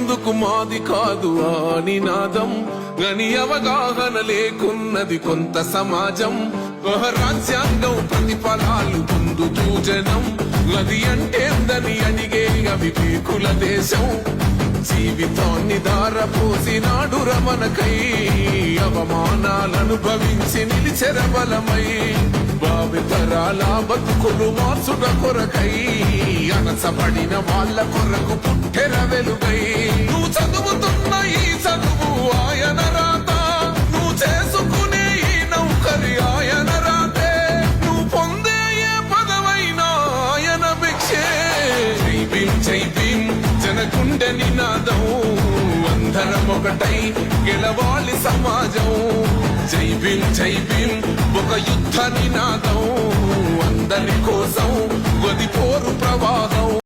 ఎందుకు మాది కాదు ఆ నినాదం గని అవగాహన లేకున్నది కొంత సమాజం రాజ్యాంగం ప్రతిఫలాలు పొందుతూ జనం అది అంటేందని అడిగే అవివేకుల దేశం జీవితాన్ని దారపోసినాడు రమణకై అవమానాలనుభవించి నిలిచెరబలమై భావితరాల బతుకులు మార్చుట కొరకై అనసబడిన వాళ్ళ కొరకు పుట్టెర వెలుగై నువ్వు చదువుతున్న ఈ చదువు ఆయన రాత నువ్వు చేసుకునే ఈ నౌకరి ఆయన రాతే నువ్వు పొందే ఏ పదవైనా ఆయన భిక్షే జై భీమ్ జై భీమ్ జనగుండె నినాదం అందరం ఒకటై గెలవాలి సమాజం జై భీమ్ ఒక యుద్ధ నినాదం అందరి కోసం గది పోరు ప్రవాహం